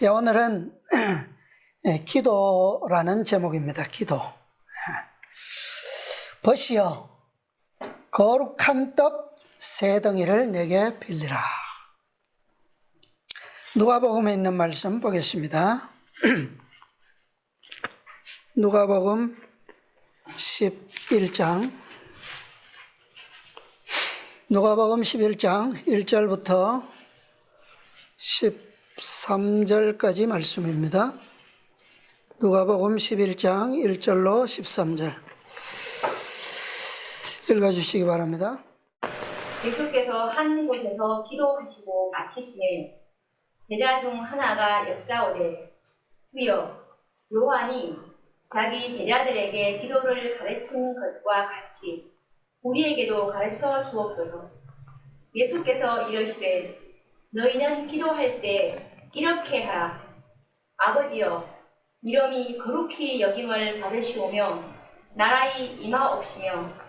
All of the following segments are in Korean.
예, 오늘은 기도라는 제목입니다. 기도. 벗이여 거룩한 떡 세 덩이를 내게 빌리라. 누가복음에 있는 말씀 보겠습니다. 누가복음 11장 누가복음 11장 1절부터 13절까지 말씀입니다. 누가복음 11장 1절로 13절 읽어주시기 바랍니다. 예수께서 한 곳에서 기도하시고 마치시매 제자 중 하나가 여짜오되 주여, 요한이 자기 제자들에게 기도를 가르친 것과 같이 우리에게도 가르쳐 주옵소서. 예수께서 이르시되 너희는 기도할 때 이렇게 하라. 아버지여, 이름이 거룩히 여김을 받으시오며 나라의 임하옵시며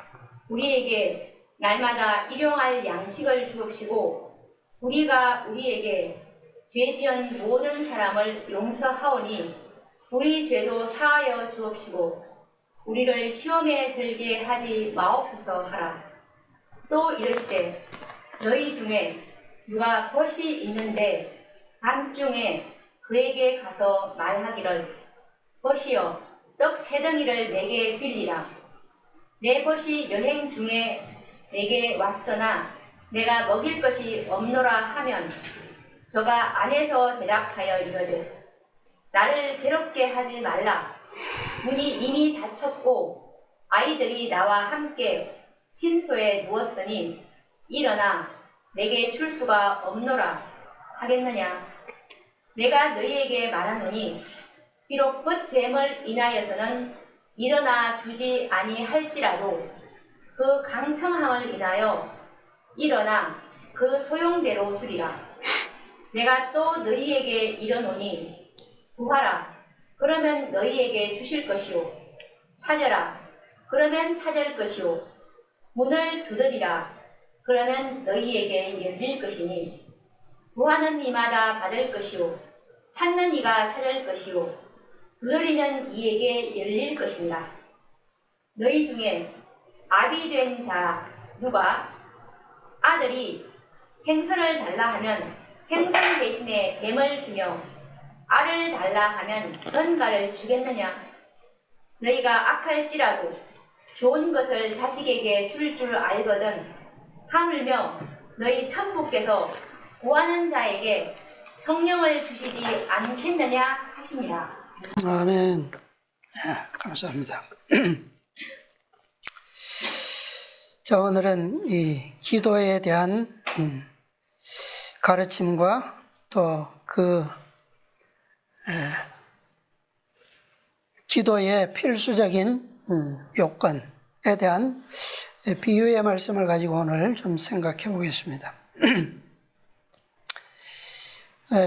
우리에게 날마다 일용할 양식을 주옵시고 우리가 우리에게 죄 지은 모든 사람을 용서하오니 우리 죄도 사하여 주옵시고 우리를 시험에 들게 하지 마옵소서 하라. 또 이르시되 너희 중에 누가 벗이 있는데 밤중에 그에게 가서 말하기를 벗이여 떡 세 덩이를 내게 빌리라. 내 벗이 여행 중에 내게 왔으나 내가 먹일 것이 없노라 하면 저가 안에서 대답하여 이르되 나를 괴롭게 하지 말라. 문이 이미 닫혔고 아이들이 나와 함께 침소에 누웠으니 일어나 내게 줄 수가 없노라 하겠느냐. 내가 너희에게 말하노니 비록 벗됨을 인하여서는 일어나 주지 아니할지라도 그 강청함을 인하여 일어나 그 소용대로 주리라. 내가 또 너희에게 이르노니 구하라. 그러면 너희에게 주실 것이요. 찾으라. 그러면 찾을 것이요. 문을 두드리라. 그러면 너희에게 열릴 것이니 구하는 이마다 받을 것이요. 찾는 이가 찾을 것이요. 두드리는 이에게 열릴 것이니라. 너희 중에 아비 된 자 누가 아들이 생선을 달라 하면 생선 대신에 뱀을 주며 알을 달라 하면 전갈을 주겠느냐. 너희가 악할지라도 좋은 것을 자식에게 줄 알거든 하물며 너희 천부께서 구하는 자에게 성령을 주시지 않겠느냐 하시니라. 아멘. 감사합니다. 자, 오늘은 이 기도에 대한 가르침과 또 그 기도의 필수적인 요건에 대한 비유의 말씀을 가지고 오늘 좀 생각해 보겠습니다.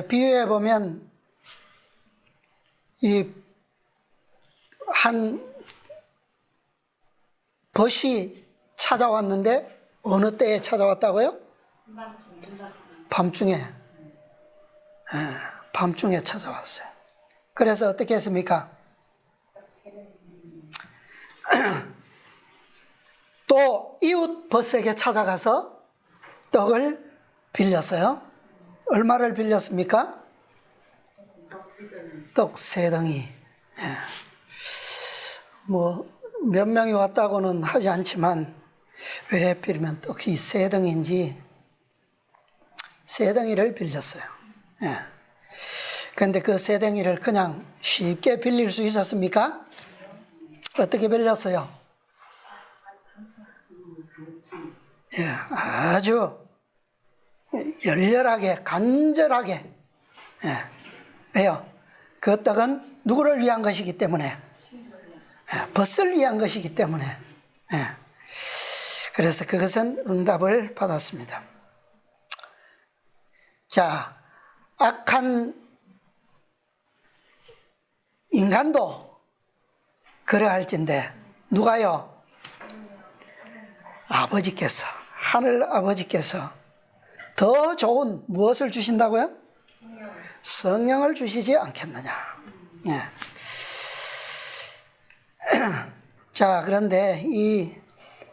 비유에 보면 이 한 벗이 찾아왔는데 어느 때에 찾아왔다고요? 밤중에. 밤중에 찾아왔어요. 그래서 어떻게 했습니까? 또 이웃 벗에게 찾아가서 떡을 빌렸어요. 얼마를 빌렸습니까? 떡 세 덩이. 뭐 몇 명이 왔다고는 하지 않지만 왜 하필이면 떡이 세 덩이인지 세 덩이를 빌렸어요. 그런데 그 세 덩이를 그냥 쉽게 빌릴 수 있었습니까? 어떻게 빌렸어요? 아주 열렬하게 간절하게. 왜요? 그 떡은 누구를 위한 것이기 때문에, 벗을 위한 것이기 때문에. 그래서 그것은 응답을 받았습니다. 자, 악한 인간도 그러할진데 누가요? 아버지께서, 하늘 아버지께서 더 좋은 무엇을 주신다고요? 성령을 주시지 않겠느냐. 예. 자, 그런데 이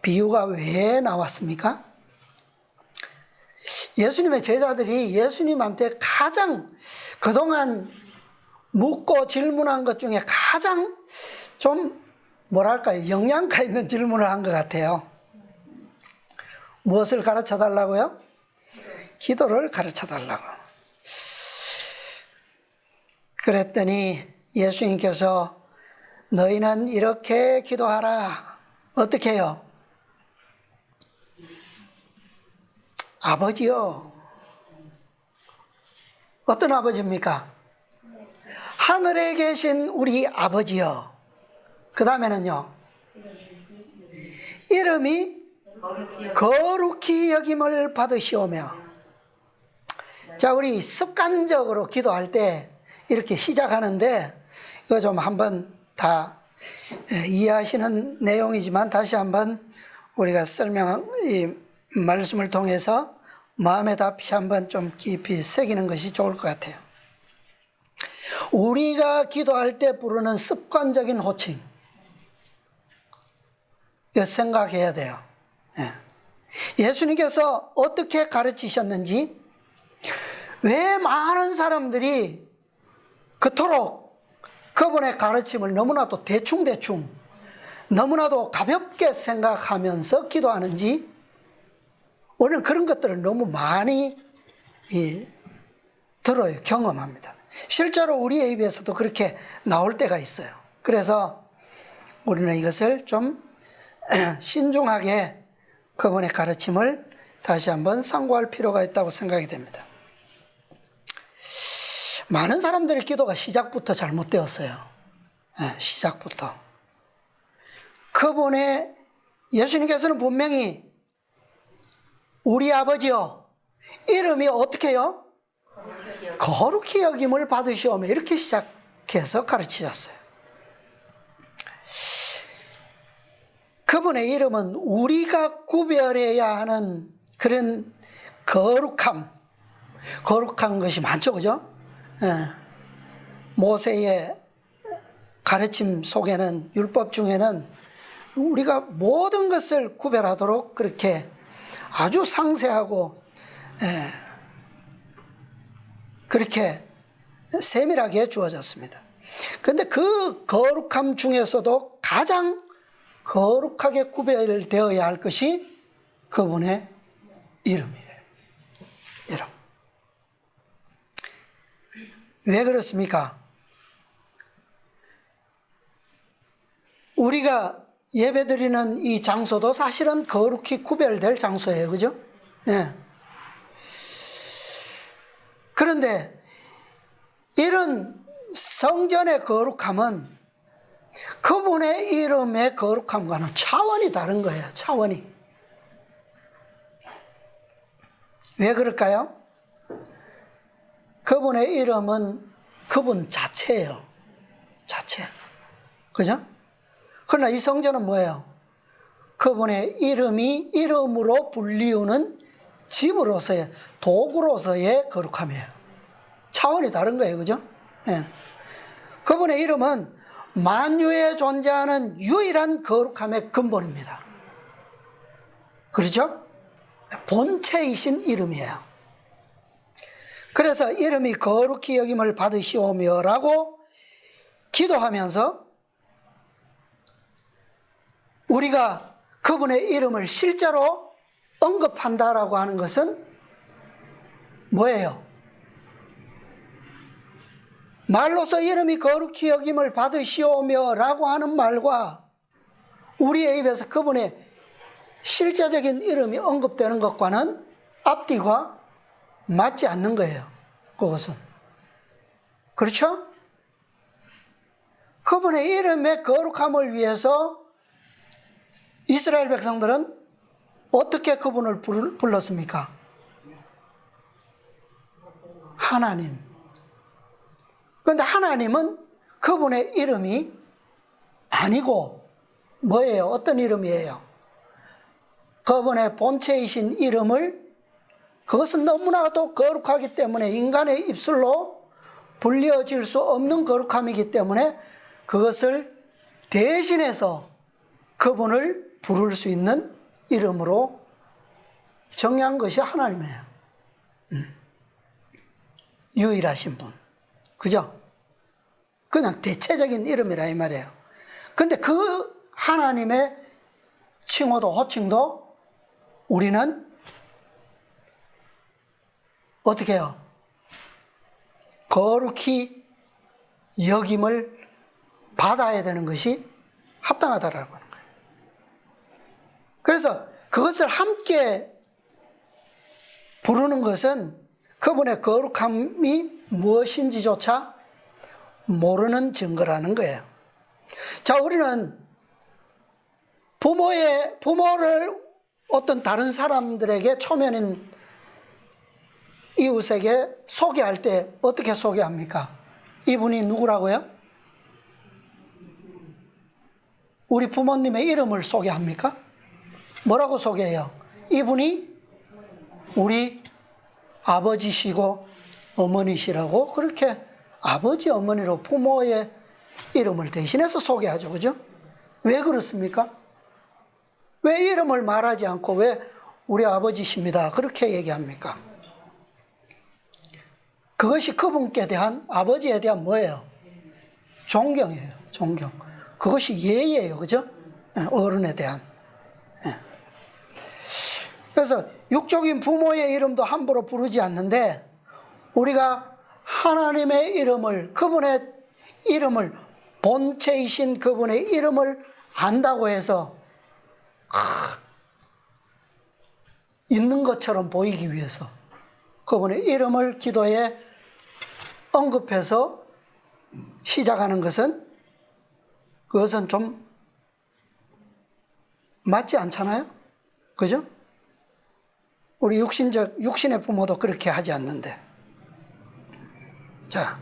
비유가 왜 나왔습니까? 예수님의 제자들이 예수님한테 가장 그동안 묻고 질문한 것 중에 가장 좀 뭐랄까요, 영양가 있는 질문을 한 것 같아요. 무엇을 가르쳐 달라고요? 기도를 가르쳐 달라고. 그랬더니 예수님께서 너희는 이렇게 기도하라. 어떻게 해요? 아버지요. 어떤 아버지입니까? 하늘에 계신 우리 아버지요. 그 다음에는요, 이름이 거룩히 여김을 받으시오며. 자, 우리 습관적으로 기도할 때 이렇게 시작하는데, 이거 좀 한번 다 이해하시는 내용이지만 다시 한번 우리가 이 말씀을 통해서 마음에 다시 한번 좀 깊이 새기는 것이 좋을 것 같아요. 우리가 기도할 때 부르는 습관적인 호칭, 이거 생각해야 돼요. 예수님께서 어떻게 가르치셨는지, 왜 많은 사람들이 그토록 그분의 가르침을 너무나도 대충 너무나도 가볍게 생각하면서 기도하는지, 우리는 그런 것들을 너무 많이 들어요. 경험합니다. 실제로 우리의 입에서도 그렇게 나올 때가 있어요. 그래서 우리는 이것을 좀 신중하게 그분의 가르침을 다시 한번 상고할 필요가 있다고 생각이 됩니다. 많은 사람들의 기도가 시작부터 잘못되었어요. 시작부터. 그분의 예수님께서는 분명히 우리 아버지요, 이름이 어떻게 해요? 거룩히 여김을 받으시오며, 이렇게 시작해서 가르치셨어요. 그분의 이름은 우리가 구별해야 하는 그런 거룩한 것이 많죠, 그죠? 모세의 가르침 속에는, 율법 중에는 우리가 모든 것을 구별하도록 그렇게 아주 상세하고 그렇게 세밀하게 주어졌습니다. 그런데 그 거룩함 중에서도 가장 거룩하게 구별되어야 할 것이 그분의 이름이에요. 이름. 왜 그렇습니까? 우리가 예배드리는 이 장소도 사실은 거룩히 구별될 장소예요. 그죠? 예. 그런데 이런 성전의 거룩함은 그분의 이름의 거룩함과는 차원이 다른 거예요. 차원이. 왜 그럴까요? 그분의 이름은 그분 자체예요. 자체. 그죠? 그러나 이 성전은 뭐예요? 그분의 이름이 이름으로 불리우는 집으로서의, 도구로서의 거룩함이에요. 차원이 다른 거예요. 그죠? 예. 그분의 이름은 만유에 존재하는 유일한 거룩함의 근본입니다. 그렇죠? 본체이신 이름이에요. 그래서 이름이 거룩히 여김을 받으시오며 라고 기도하면서 우리가 그분의 이름을 실제로 언급한다라고 하는 것은 뭐예요? 말로서 이름이 거룩히 여김을 받으시오며 라고 하는 말과 우리의 입에서 그분의 실제적인 이름이 언급되는 것과는 앞뒤가 맞지 않는 거예요. 그것은. 그렇죠? 그분의 이름의 거룩함을 위해서 이스라엘 백성들은 어떻게 그분을 불렀습니까? 하나님. 그런데 하나님은 그분의 이름이 아니고 뭐예요? 어떤 이름이에요? 그분의 본체이신 이름을, 그것은 너무나도 거룩하기 때문에 인간의 입술로 불려질 수 없는 거룩함이기 때문에 그것을 대신해서 그분을 부를 수 있는 이름으로 정한 것이 하나님이에요. 유일하신 분. 그죠? 그냥 대체적인 이름이라 이 말이에요. 근데 그 하나님의 칭호도 호칭도 우리는 어떻게 해요? 거룩히 여김을 받아야 되는 것이 합당하다라고 하는 거예요. 그래서 그것을 함께 부르는 것은 그분의 거룩함이 무엇인지조차 모르는 증거라는 거예요. 자, 우리는 부모를 어떤 다른 사람들에게 초면인 이웃에게 소개할 때 어떻게 소개합니까? 이분이 누구라고요? 우리 부모님의 이름을 소개합니까? 뭐라고 소개해요? 이분이 우리 아버지시고 어머니시라고 그렇게 아버지 어머니로 부모의 이름을 대신해서 소개하죠. 그죠? 왜 그렇습니까? 왜 이름을 말하지 않고 왜 우리 아버지십니다 그렇게 얘기합니까? 그것이 그분께 대한 아버지에 대한 뭐예요? 존경이에요. 존경. 그것이 예의예요. 그죠? 어른에 대한. 그래서 육적인 부모의 이름도 함부로 부르지 않는데 우리가 하나님의 이름을 그분의 이름을 본체이신 그분의 이름을 안다고 해서 있는 것처럼 보이기 위해서 그분의 이름을 기도에 언급해서 시작하는 것은 그것은 좀 맞지 않잖아요? 그죠? 우리 육신의 부모도 그렇게 하지 않는데. 자,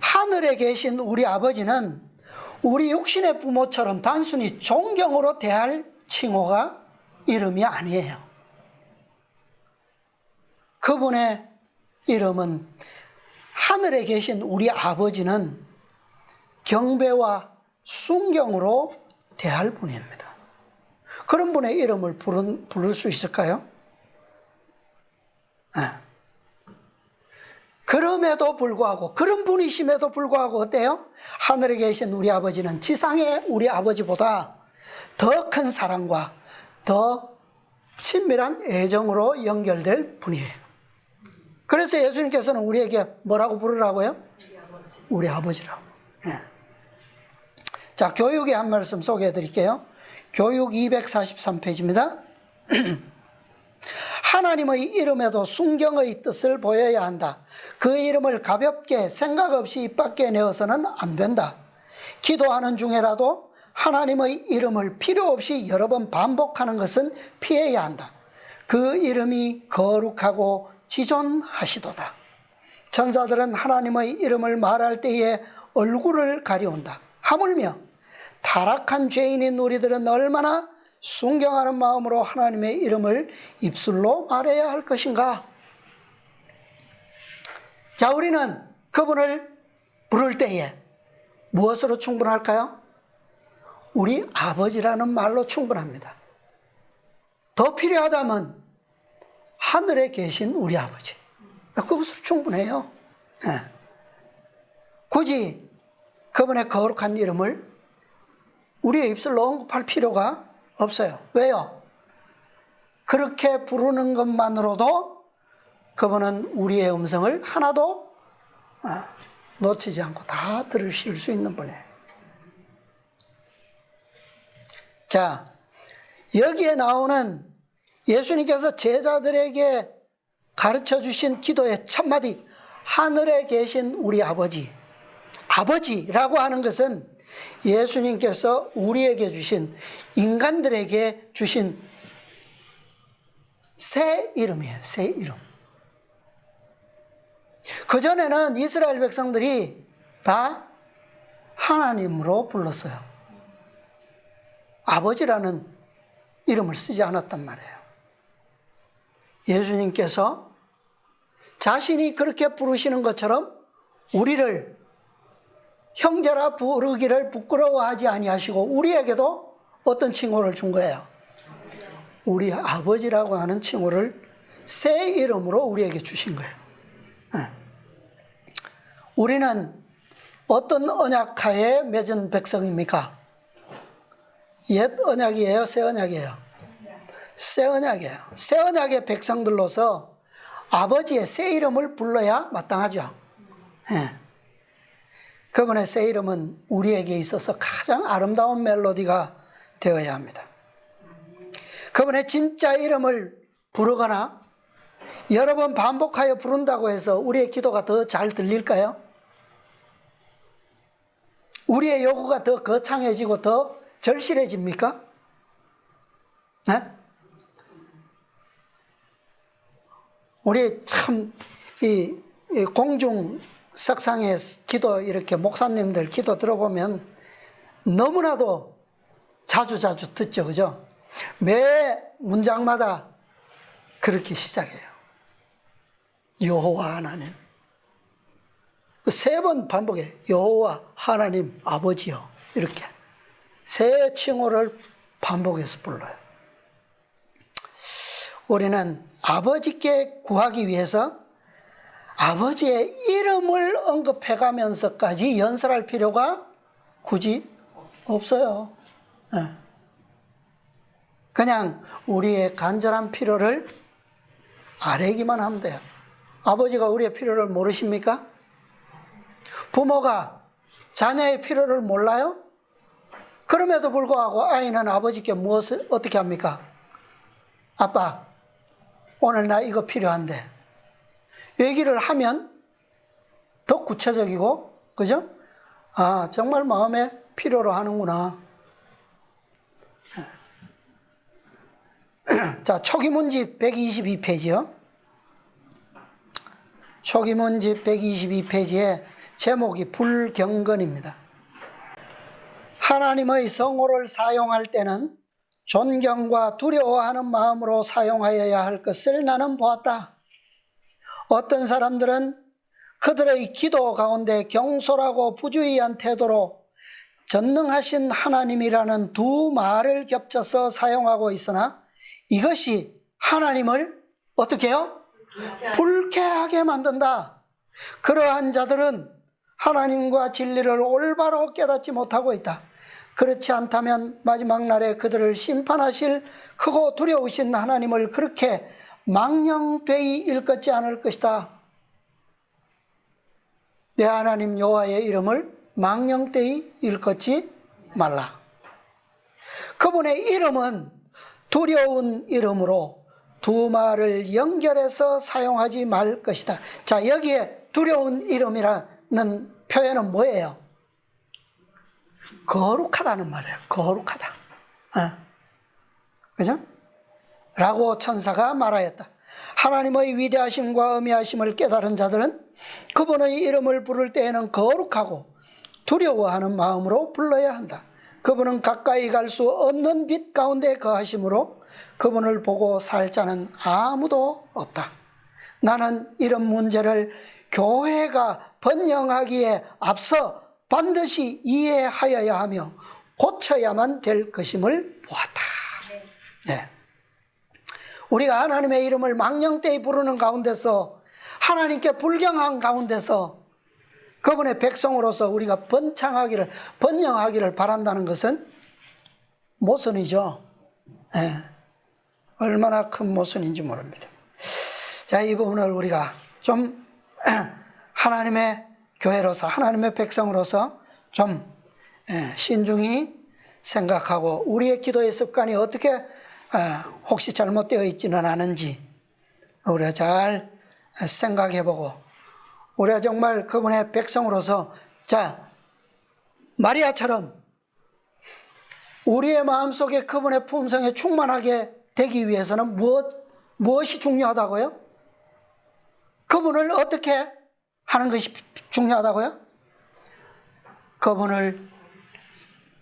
하늘에 계신 우리 아버지는 우리 육신의 부모처럼 단순히 존경으로 대할 칭호가 이름이 아니에요. 그분의 이름은 하늘에 계신 우리 아버지는 경배와 순경으로 대할 분입니다. 그런 분의 이름을 부를 수 있을까요? 네. 그럼에도 불구하고 그런 분이심에도 불구하고 어때요? 하늘에 계신 우리 아버지는 지상의 우리 아버지보다 더 큰 사랑과 더 친밀한 애정으로 연결될 분이에요. 그래서 예수님께서는 우리에게 뭐라고 부르라고요? 우리 아버지라고. 네. 자, 교육의 한 말씀 소개해 드릴게요. 교육 243페이지입니다. 하나님의 이름에도 순경의 뜻을 보여야 한다. 그 이름을 가볍게 생각 없이 입 밖에 내어서는 안 된다. 기도하는 중에라도 하나님의 이름을 필요 없이 여러 번 반복하는 것은 피해야 한다. 그 이름이 거룩하고 지존하시도다. 천사들은 하나님의 이름을 말할 때에 얼굴을 가려온다. 하물며 타락한 죄인인 우리들은 얼마나 순경하는 마음으로 하나님의 이름을 입술로 말해야 할 것인가? 자, 우리는 그분을 부를 때에 무엇으로 충분할까요? 우리 아버지라는 말로 충분합니다. 더 필요하다면 하늘에 계신 우리 아버지. 그것으로 충분해요. 네. 굳이 그분의 거룩한 이름을 우리의 입술로 언급할 필요가 없어요. 왜요? 그렇게 부르는 것만으로도 그분은 우리의 음성을 하나도 놓치지 않고 다 들으실 수 있는 분이에요. 자, 여기에 나오는 예수님께서 제자들에게 가르쳐 주신 기도의 첫마디, 하늘에 계신 우리 아버지. 아버지라고 하는 것은 예수님께서 우리에게 주신, 인간들에게 주신 새 이름이에요. 새 이름. 그전에는 이스라엘 백성들이 다 하나님으로 불렀어요. 아버지라는 이름을 쓰지 않았단 말이에요. 예수님께서 자신이 그렇게 부르시는 것처럼 우리를 형제라 부르기를 부끄러워하지 아니하시고 우리에게도 어떤 칭호를 준 거예요? 우리 아버지라고 하는 칭호를 새 이름으로 우리에게 주신 거예요. 우리는 어떤 언약하에 맺은 백성입니까? 옛 언약이에요? 새 언약이에요? 새 언약이에요. 새 언약의 백성들로서 아버지의 새 이름을 불러야 마땅하죠. 그분의 새 이름은 우리에게 있어서 가장 아름다운 멜로디가 되어야 합니다. 그분의 진짜 이름을 부르거나 여러 번 반복하여 부른다고 해서 우리의 기도가 더 잘 들릴까요? 우리의 요구가 더 거창해지고 더 절실해집니까? 네? 우리 참 이 공중 석상의 기도 이렇게 목사님들 기도 들어보면 너무나도 자주 듣죠, 그죠? 매 문장마다 그렇게 시작해요. 여호와 하나님. 3번 반복해. 여호와 하나님 아버지요. 이렇게 세 칭호를 반복해서 불러요. 우리는 아버지께 구하기 위해서 아버지의 이름을 언급해가면서까지 연설할 필요가 굳이 없어요. 그냥 우리의 간절한 필요를 아뢰기만 하면 돼요. 아버지가 우리의 필요를 모르십니까? 부모가 자녀의 필요를 몰라요? 그럼에도 불구하고 아이는 아버지께 무엇을 어떻게 합니까? 아빠, 오늘 나 이거 필요한데. 얘기를 하면 더 구체적이고, 그죠? 아, 정말 마음에 필요로 하는구나. 자, 초기문집 122페이지요. 초기문집 122페이지에 제목이 불경건입니다. 하나님의 성호를 사용할 때는 존경과 두려워하는 마음으로 사용하여야 할 것을 나는 보았다. 어떤 사람들은 그들의 기도 가운데 경솔하고 부주의한 태도로 전능하신 하나님이라는 두 말을 겹쳐서 사용하고 있으나 이것이 하나님을 어떻게 해요? 불쾌하게 만든다. 그러한 자들은 하나님과 진리를 올바로 깨닫지 못하고 있다. 그렇지 않다면 마지막 날에 그들을 심판하실 크고 두려우신 하나님을 그렇게 망령되이 일컫지 않을 것이다. 내 하나님 여호와의 이름을 망령되이 일컫지 말라. 그분의 이름은 두려운 이름으로 두 말을 연결해서 사용하지 말 것이다. 자, 여기에 두려운 이름이라는 표현은 뭐예요? 거룩하다는 말이에요. 거룩하다. 그죠? 라고 천사가 말하였다. 하나님의 위대하심과 어미하심을 깨달은 자들은 그분의 이름을 부를 때에는 거룩하고 두려워하는 마음으로 불러야 한다. 그분은 가까이 갈 수 없는 빛 가운데 거하심으로 그분을 보고 살 자는 아무도 없다. 나는 이런 문제를 교회가 번영하기에 앞서 반드시 이해하여야 하며 고쳐야만 될 것임을 보았다. 네. 우리가 하나님의 이름을 망령되이 부르는 가운데서 하나님께 불경한 가운데서 그분의 백성으로서 우리가 번영하기를 바란다는 것은 모순이죠. 네. 얼마나 큰 모순인지 모릅니다. 자, 이 부분을 우리가 좀 하나님의 교회로서 하나님의 백성으로서 좀 신중히 생각하고 우리의 기도의 습관이 어떻게 혹시 잘못되어 있지는 않은지 우리가 잘 생각해보고 우리가 정말 그분의 백성으로서 자 마리아처럼 우리의 마음속에 그분의 품성에 충만하게 되기 위해서는 무엇이 중요하다고요? 그분을 어떻게 하는 것이 중요하다고요? 그분을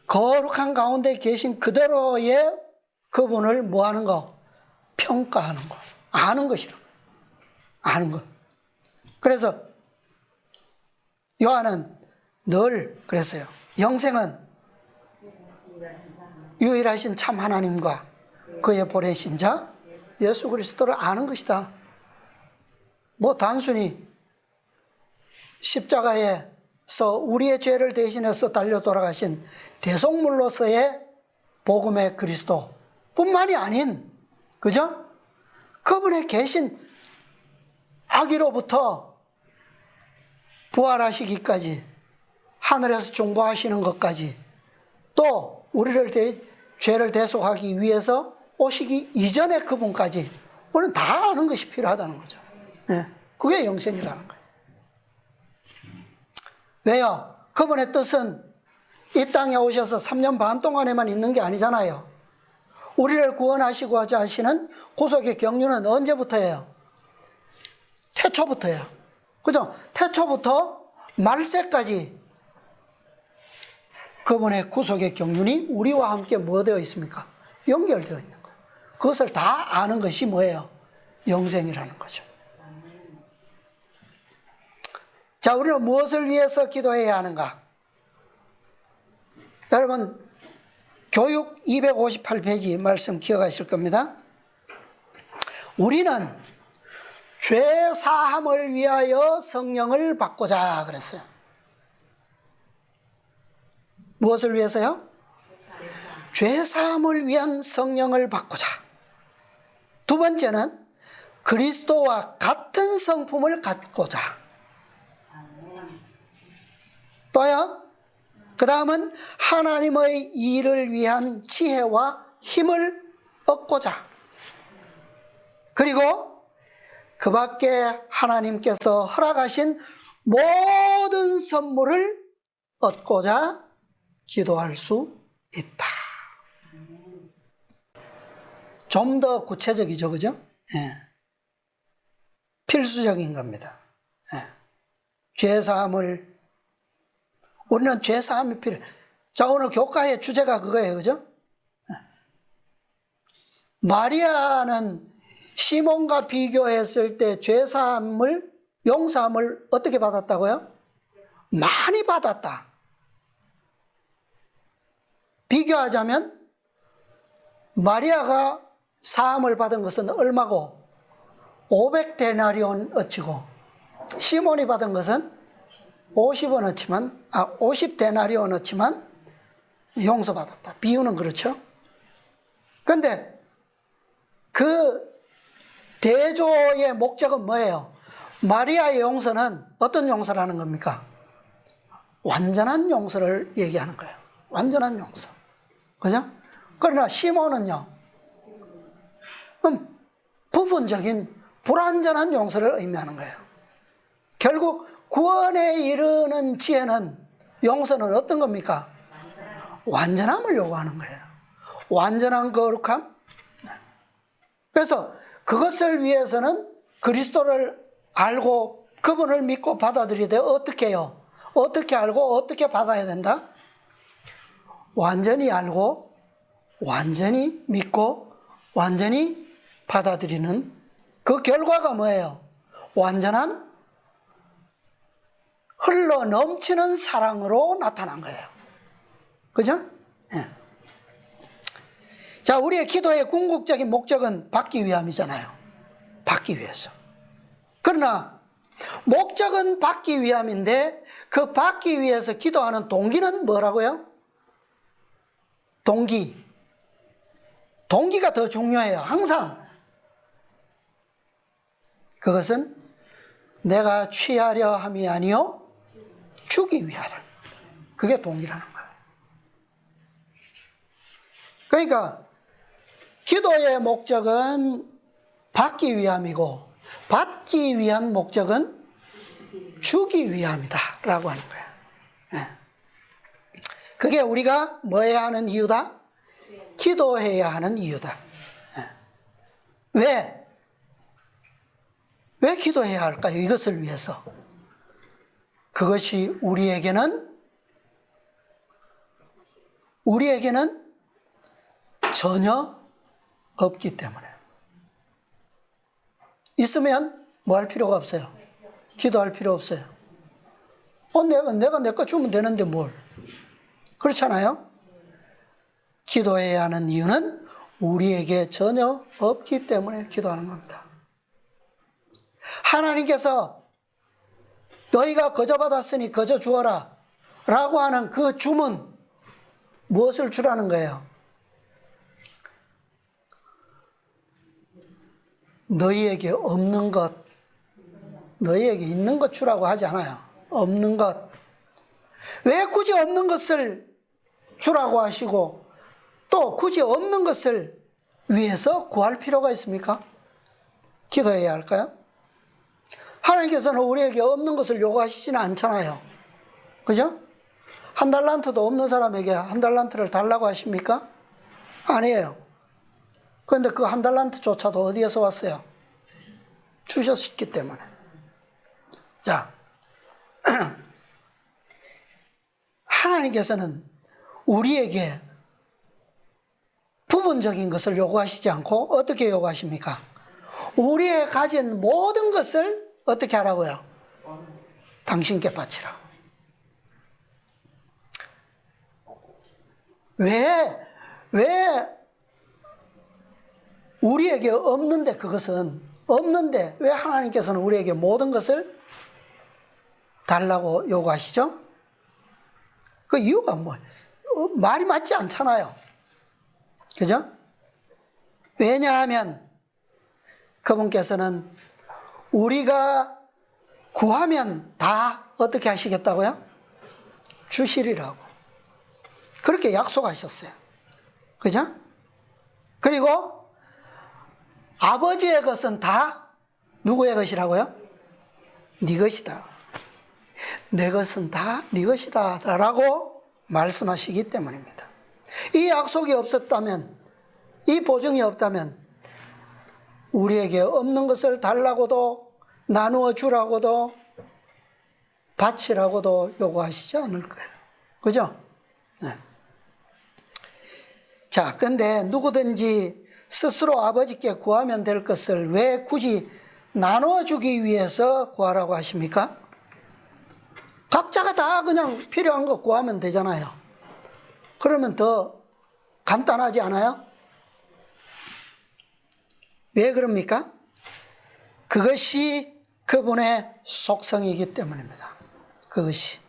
거룩한 가운데 계신 그대로의 그분을 뭐 하는 거? 평가하는 거. 아는 것이라. 아는 것. 그래서 요한은 늘 그랬어요. 영생은 유일하신 참 하나님과 그의 보내신 자 예수 그리스도를 아는 것이다. 뭐 단순히 십자가에서 우리의 죄를 대신해서 달려 돌아가신 대속물로서의 복음의 그리스도 뿐만이 아닌, 그죠? 그분의 계신 아기로부터 부활하시기까지, 하늘에서 중보하시는 것까지, 또 우리를 죄를 대속하기 위해서 오시기 이전의 그분까지 우리는 다 아는 것이 필요하다는 거죠. 네, 그게 영생이라는 거예요. 왜요? 그분의 뜻은 이 땅에 오셔서 3년 반 동안에만 있는 게 아니잖아요. 우리를 구원하시고자 하시는 구속의 경륜은 언제부터예요? 태초부터예요. 그죠? 태초부터 말세까지 그분의 구속의 경륜이 우리와 함께 뭐 되어 있습니까? 연결되어 있는 거예요. 그것을 다 아는 것이 뭐예요? 영생이라는 거죠. 자, 우리는 무엇을 위해서 기도해야 하는가? 여러분, 교육 258페이지 말씀 기억하실 겁니다. 우리는 죄 사함을 위하여 성령을 받고자 그랬어요. 무엇을 위해서요? 죄 사함을 위한 성령을 받고자. 두 번째는 그리스도와 같은 성품을 갖고자. 또요, 그 다음은 하나님의 일을 위한 지혜와 힘을 얻고자. 그리고 그 밖에 하나님께서 허락하신 모든 선물을 얻고자 기도할 수 있다. 좀 더 구체적이죠, 그죠? 예. 필수적인 겁니다. 예. 죄사함을, 우리는 죄사함이 필요해. 자, 오늘 교과의 주제가 그거예요, 그죠? 예. 마리아는 시몬과 비교했을 때 죄사함을, 용서함을 어떻게 받았다고요? 많이 받았다. 비교하자면 마리아가 사함을 받은 것은 얼마고? 500데나리온 어치고, 시몬이 받은 것은 50데나리온 어치만 용서받았다. 비유는 그렇죠? 그런데 그 대조의 목적은 뭐예요? 마리아의 용서는 어떤 용서라는 겁니까? 완전한 용서를 얘기하는 거예요. 완전한 용서. 그죠? 그러나 시몬은요, 부분적인 불완전한 용서를 의미하는 거예요. 결국 구원에 이르는 지혜는, 용서는 어떤 겁니까? 완전함을 요구하는 거예요. 완전한 거룩함. 그래서 그것을 위해서는 그리스도를 알고 그분을 믿고 받아들이되 어떻게 해요? 어떻게 알고 어떻게 받아야 된다? 완전히 알고 완전히 믿고 완전히 받아들이는 그 결과가 뭐예요? 완전한 흘러 넘치는 사랑으로 나타난 거예요. 그죠? 네. 자, 우리의 기도의 궁극적인 목적은 받기 위함이잖아요. 받기 위해서. 그러나 목적은 받기 위함인데 그 받기 위해서 기도하는 동기는 뭐라고요? 동기가 더 중요해요. 항상. 그것은 내가 취하려 함이 아니요 주기 위하라. 그게 동기라는 거예요. 그러니까 기도의 목적은 받기 위함이고 받기 위한 목적은 주기 위함이다 라고 하는 거예요. 그게 우리가 뭐 해야 하는 이유다? 기도해야 하는 이유다. 왜 기도해야 할까요? 이것을 위해서. 그것이 우리에게는 전혀 없기 때문에. 있으면 뭐 할 필요가 없어요. 기도할 필요 없어요. 내가 내 거 주면 되는데 뭘. 그렇잖아요? 기도해야 하는 이유는 우리에게 전혀 없기 때문에 기도하는 겁니다. 하나님께서 너희가 거저 받았으니 거저 주어라 라고 하는 그 주문, 무엇을 주라는 거예요? 너희에게 없는 것, 너희에게 있는 것 주라고 하지 않아요. 없는 것. 왜 굳이 없는 것을 주라고 하시고 또 굳이 없는 것을 위해서 구할 필요가 있습니까? 기도해야 할까요? 하나님께서는 우리에게 없는 것을 요구하시지는 않잖아요. 그죠? 한 달란트도 없는 사람에게 한 달란트를 달라고 하십니까? 아니에요. 그런데 그 한 달란트조차도 어디에서 왔어요? 주셨기 때문에. 자, 하나님께서는 우리에게 부분적인 것을 요구하시지 않고 어떻게 요구하십니까? 우리의 가진 모든 것을 어떻게 하라고요? 당신께 바치라. 왜 우리에게 없는데, 그것은 없는데 왜 하나님께서는 우리에게 모든 것을 달라고 요구하시죠? 그 이유가 말이 맞지 않잖아요. 그죠? 왜냐하면 그분께서는 우리가 구하면 다 어떻게 하시겠다고요? 주시리라고. 그렇게 약속하셨어요. 그죠? 그리고 아버지의 것은 다 누구의 것이라고요? 네 것이다. 내 것은 다 네 것이다 라고 말씀하시기 때문입니다. 이 약속이 없었다면, 이 보증이 없다면 우리에게 없는 것을 달라고도 나누어 주라고도 바치라고도 요구하시지 않을 거예요. 그죠? 네. 자, 근데 누구든지 스스로 아버지께 구하면 될 것을 왜 굳이 나눠주기 위해서 구하라고 하십니까? 각자가 다 그냥 필요한 거 구하면 되잖아요. 그러면 더 간단하지 않아요? 왜 그럽니까? 그것이 그분의 속성이기 때문입니다. 그것이.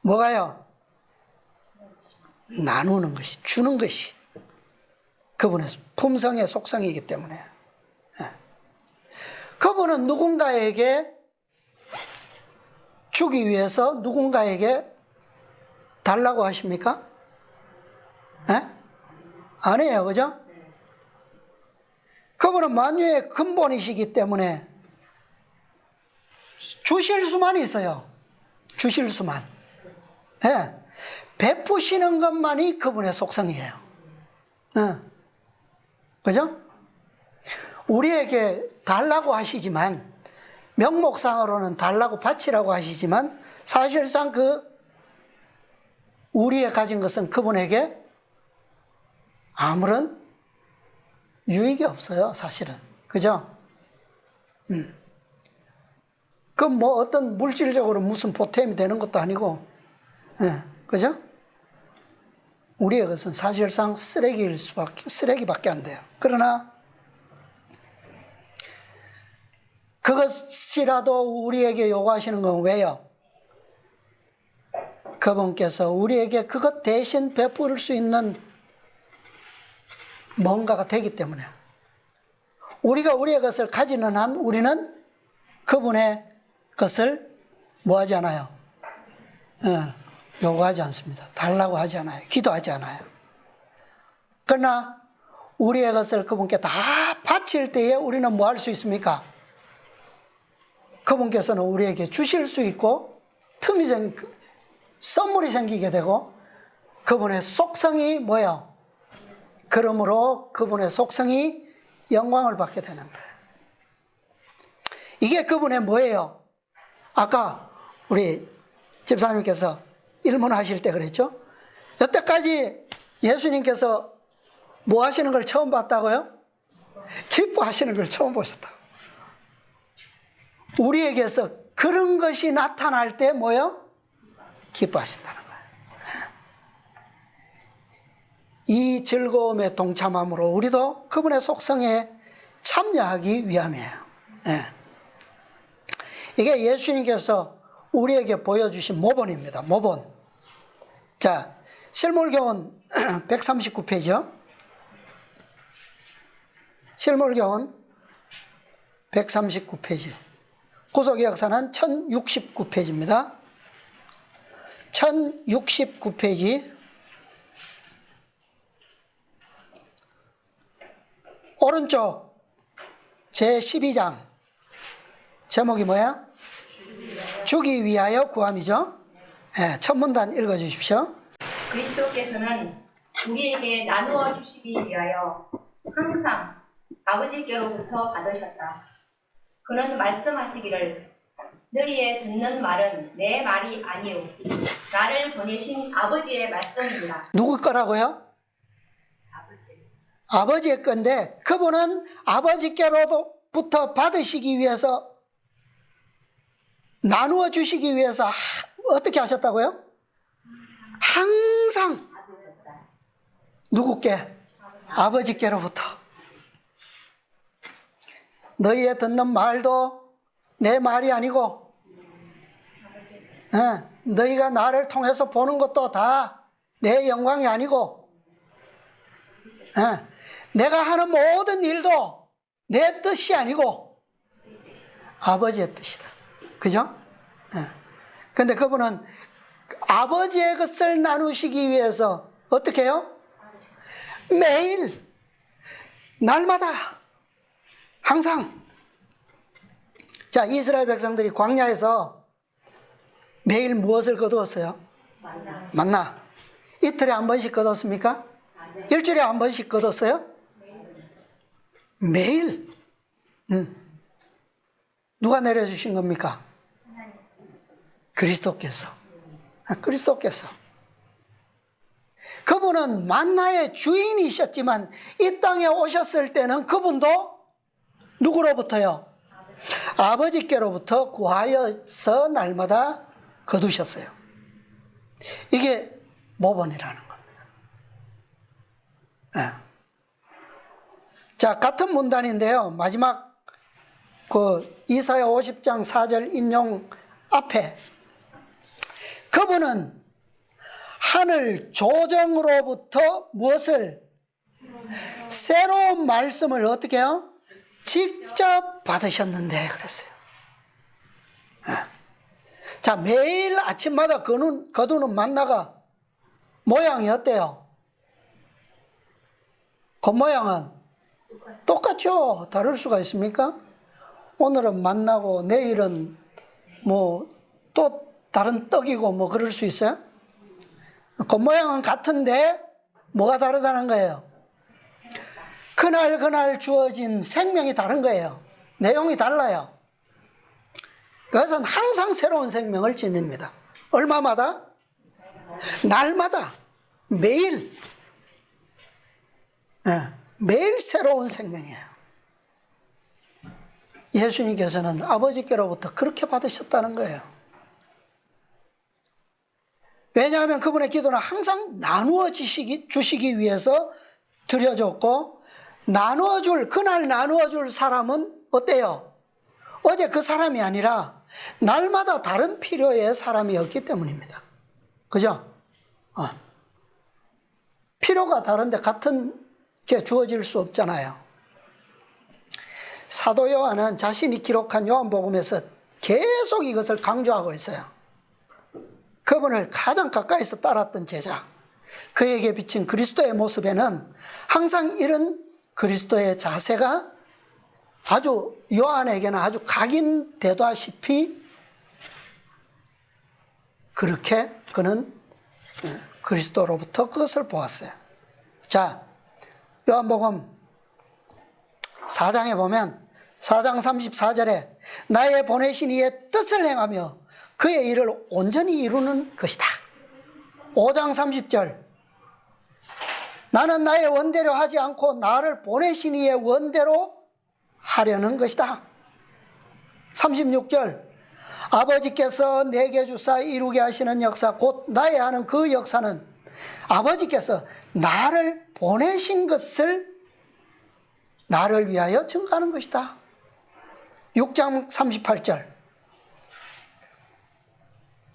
뭐가요? 나누는 것이, 주는 것이 그분의 품성의 속성이기 때문에. 그분은 누군가에게 주기 위해서 누군가에게 달라고 하십니까? 아니에요. 그죠? 그분은 만유의 근본이시기 때문에 주실 수만 있어요. 주실 수만. 베푸시는 것만이 그분의 속성이에요. 그죠? 우리에게 달라고 하시지만, 명목상으로는 달라고 바치라고 하시지만, 사실상 우리의 가진 것은 그분에게 아무런 유익이 없어요, 사실은. 그죠? 어떤 물질적으로 무슨 보탬이 되는 것도 아니고, 그죠? 우리의 것은 사실상 쓰레기밖에 안 돼요. 그러나 그것이라도 우리에게 요구하시는 건 왜요? 그분께서 우리에게 그것 대신 베풀 수 있는 뭔가가 되기 때문에, 우리가 우리의 것을 가지는 한 우리는 그분의 것을 뭐 하지 않아요? 요구하지 않습니다. 달라고 하지 않아요. 기도하지 않아요. 그러나 우리의 것을 그분께 다 바칠 때에 우리는 뭐 할 수 있습니까? 그분께서는 우리에게 주실 수 있고 선물이 생기게 되고, 그분의 속성이 뭐예요? 그러므로 그분의 속성이 영광을 받게 되는 거예요. 이게 그분의 뭐예요? 아까 우리 집사님께서 일문하실 때 그랬죠? 여태까지 예수님께서 뭐 하시는 걸 처음 봤다고요? 기뻐하시는 걸 처음 보셨다. 우리에게서 그런 것이 나타날 때 뭐요? 기뻐하신다는 거예요. 이 즐거움에 동참함으로 우리도 그분의 속성에 참여하기 위함이에요. 예. 이게 예수님께서 우리에게 보여주신 모본입니다. 모본. 자, 실물교훈 139페이지요. 실물교훈 139페이지. 구속역사는 1069페이지입니다. 1069페이지. 오른쪽 제12장 제목이 뭐야? 주기 위하여 구함이죠. 네, 첫 문단 읽어주십시오. 그리스도께서는 우리에게 나누어 주시기 위하여 항상 아버지께로부터 받으셨다. 그는 말씀하시기를 너희의 듣는 말은 내 말이 아니오 나를 보내신 아버지의 말씀이니라. 누구 거라고요? 아버지의 건데 그분은 아버지께로부터 받으시기 위해서 나누어 주시기 위해서 어떻게 하셨다고요? 항상 누구께? 아버지께로부터. 너희의 듣는 말도 내 말이 아니고 너희가 나를 통해서 보는 것도 다 내 영광이 아니고 내가 하는 모든 일도 내 뜻이 아니고 아버지의 뜻이다. 그죠? 그런데 그분은 아버지의 것을 나누시기 위해서 어떻게 해요? 매일 날마다 항상. 자, 이스라엘 백성들이 광야에서 매일 무엇을 거두었어요? 만나. 이틀에 한 번씩 거뒀습니까? 일주일에 한 번씩 거뒀어요? 매일. 누가 내려주신 겁니까? 그리스도께서. 그리스도께서. 그분은 만나의 주인이셨지만 이 땅에 오셨을 때는 그분도 누구로부터요? 아버지께로부터 구하여서 날마다 거두셨어요. 이게 모본이라는 겁니다. 자, 같은 문단인데요. 마지막 그 이사야 50장 4절 인용 앞에 그분은 하늘 조정으로부터 무엇을? 새로운 말씀을 어떻게 해요? 직접 받으셨는데 그랬어요. 자, 매일 아침마다 거두는 만나가 모양이 어때요? 겉모양은 똑같죠. 다를 수가 있습니까? 오늘은 만나고 내일은 뭐 또 다른 떡이고 뭐 그럴 수 있어요? 겉모양은 같은데 뭐가 다르다는 거예요? 그날 주어진 생명이 다른 거예요. 내용이 달라요. 그것은 항상 새로운 생명을 지닙니다. 얼마마다? 날마다. 매일. 매일 새로운 생명이에요. 예수님께서는 아버지께로부터 그렇게 받으셨다는 거예요. 왜냐하면 그분의 기도는 항상 나누어 주시기 위해서 드려졌고, 그날 나누어 줄 사람은 어때요? 어제 그 사람이 아니라 날마다 다른 필요의 사람이었기 때문입니다. 그죠? 필요가 다른데 같은 게 주어질 수 없잖아요. 사도 요한은 자신이 기록한 요한복음에서 계속 이것을 강조하고 있어요. 그분을 가장 가까이서 따랐던 제자, 그에게 비친 그리스도의 모습에는 항상 이런 그리스도의 자세가 아주 요한에게는 아주 각인되다시피 그렇게 그는 그리스도로부터 그것을 보았어요. 자, 요한복음 4장에 보면 4장 34절에 나의 보내신 이의 뜻을 행하며 그의 일을 온전히 이루는 것이다. 5장 30절 나는 나의 원대로 하지 않고 나를 보내신 이의 원대로 하려는 것이다. 36절 아버지께서 내게 주사 이루게 하시는 역사, 곧 나의 하는 그 역사는 아버지께서 나를 보내신 것을 나를 위하여 증거하는 것이다. 6장 38절.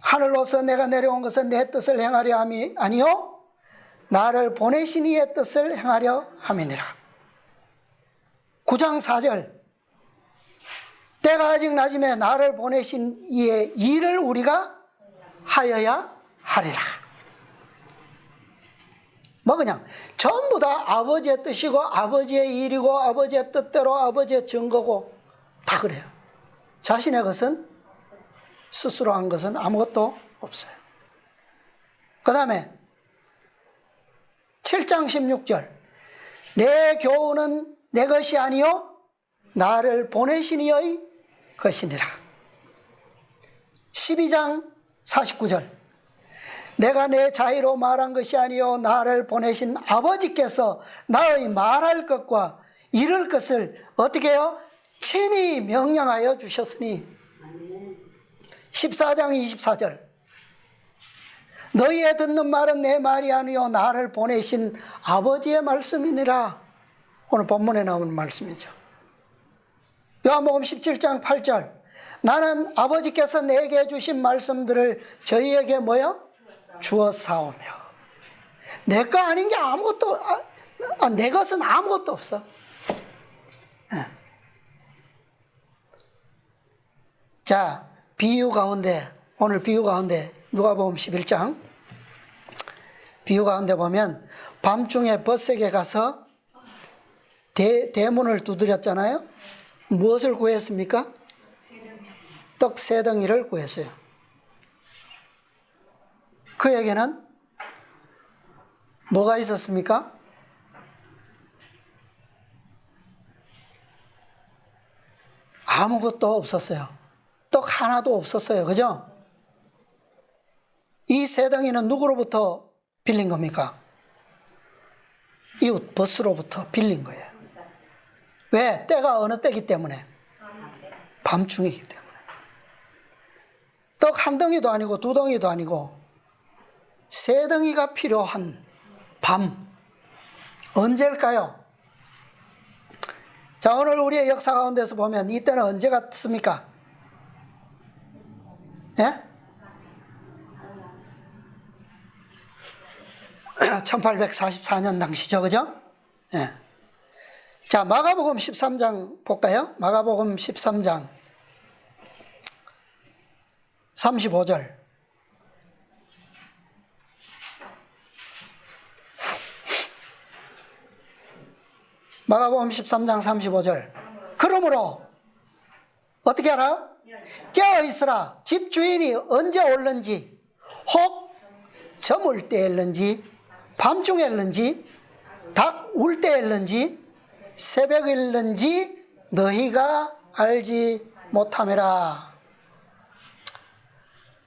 하늘로서 내가 내려온 것은 내 뜻을 행하려 함이 아니요 나를 보내신 이의 뜻을 행하려 함이니라. 9장 4절. 때가 아직 낮음에 나를 보내신 이의 일을 우리가 하여야 하리라. 뭐 그냥 전부 다 아버지의 뜻이고 아버지의 일이고 아버지의 뜻대로 아버지의 증거고 다 그래요. 자신의 것은 스스로 한 것은 아무것도 없어요. 그 다음에 7장 16절. 내 교훈은 내 것이 아니요 나를 보내신 이의 것이니라. 12장 49절. 내가 내 자의로 말한 것이 아니요 나를 보내신 아버지께서 나의 말할 것과 이룰 것을 어떻게 해요? 친히 명령하여 주셨으니. 14장 24절. 너희의 듣는 말은 내 말이 아니요 나를 보내신 아버지의 말씀이니라. 오늘 본문에 나오는 말씀이죠. 요한복음 17장 8절. 나는 아버지께서 내게 주신 말씀들을 저희에게 뭐요? 주었사오며. 내 거 아닌 게 아무것도 내 것은 아무것도 없어. 자, 비유 가운데 오늘 비유 가운데 누가복음 11장 비유 가운데 보면 밤중에 벗색에 가서 대문을 두드렸잖아요. 무엇을 구했습니까? 떡 세 덩이를 구했어요. 그에게는 뭐가 있었습니까? 아무것도 없었어요. 떡 하나도 없었어요. 그죠? 이 세 덩이는 누구로부터 빌린 겁니까? 이웃 버스로부터 빌린 거예요. 왜? 때가 어느 때이기 때문에? 밤중이기 때문에. 떡 한 덩이도 아니고 두 덩이도 아니고 세 덩이가 필요한 밤. 언제일까요? 자, 오늘 우리의 역사 가운데서 보면 이때는 언제 같습니까? 예? 1844년 당시죠. 그죠? 예. 자, 마가복음 13장 볼까요? 마가복음 13장 35절. 마가복음 13장 35절. 그러므로 어떻게 알아요? 깨어있으라. 집 주인이 언제 올는지, 혹 저물 때일는지, 밤중일는지, 닭 울 때일는지, 새벽일는지 너희가 알지 못하매라.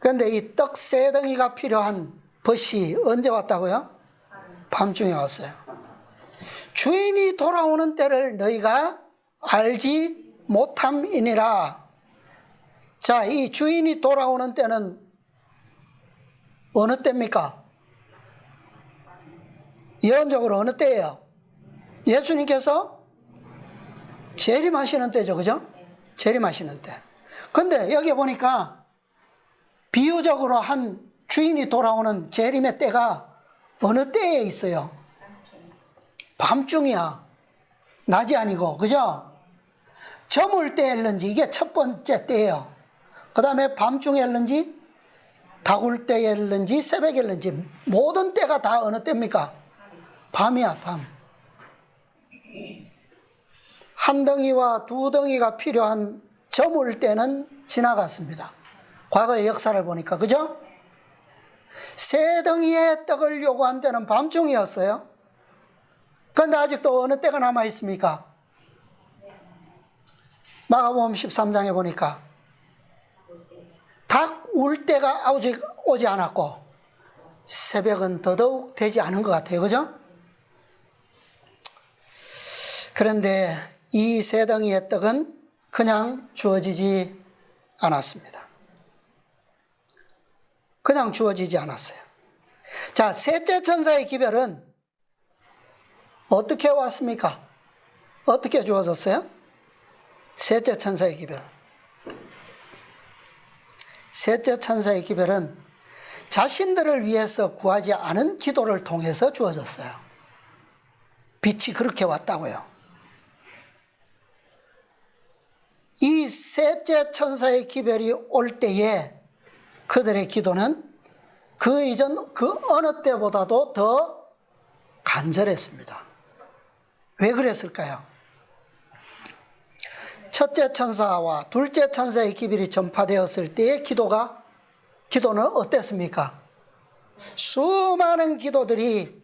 그런데 이 떡 세 덩이가 필요한 벗이 언제 왔다고요? 밤중에 왔어요. 주인이 돌아오는 때를 너희가 알지 못함이니라. 자, 이 주인이 돌아오는 때는 어느 때입니까? 예언적으로 어느 때예요? 예수님께서 재림하시는 때죠. 그죠? 재림하시는 때. 근데 여기 보니까 비유적으로 한 주인이 돌아오는 재림의 때가 어느 때에 있어요? 밤중이야. 낮이 아니고. 그죠? 저물 때였는지 이게 첫 번째 때예요. 그 다음에 밤중이었는지 다굴 때였는지 새벽이었는지 모든 때가 다 어느 때입니까? 밤이야. 밤. 한 덩이와 두 덩이가 필요한 저물 때는 지나갔습니다. 과거의 역사를 보니까. 그죠? 세 덩이의 떡을 요구한 때는 밤중이었어요. 그런데 아직도 어느 때가 남아 있습니까? 마가복음 13장에 보니까 닭 울 때가 아직 오지 않았고 새벽은 더더욱 되지 않은 것 같아요. 그죠? 그런데 이 세 덩이의 떡은 그냥 주어지지 않았습니다. 그냥 주어지지 않았어요. 자, 셋째 천사의 기별은 어떻게 왔습니까? 어떻게 주어졌어요? 셋째 천사의 기별은. 셋째 천사의 기별은 자신들을 위해서 구하지 않은 기도를 통해서 주어졌어요. 빛이 그렇게 왔다고요. 이 셋째 천사의 기별이 올 때에 그들의 기도는 그 이전 그 어느 때보다도 더 간절했습니다. 왜 그랬을까요? 첫째 천사와 둘째 천사의 기별이 전파되었을 때의 기도는 어땠습니까? 수많은 기도들이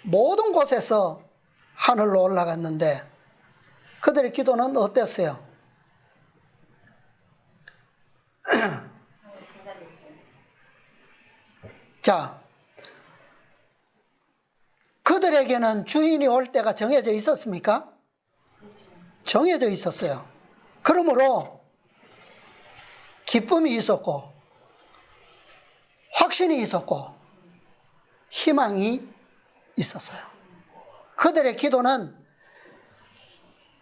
모든 곳에서 하늘로 올라갔는데 그들의 기도는 어땠어요? 자, 그들에게는 주인이 올 때가 정해져 있었습니까? 정해져 있었어요. 그러므로 기쁨이 있었고 확신이 있었고 희망이 있었어요. 그들의 기도는